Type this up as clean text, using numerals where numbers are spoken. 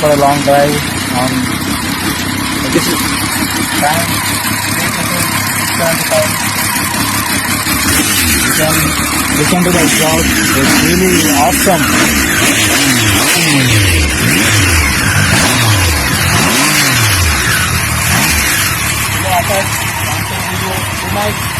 for a long drive. This is time 75. You can listen to the exhaust. It's really awesome. Good night.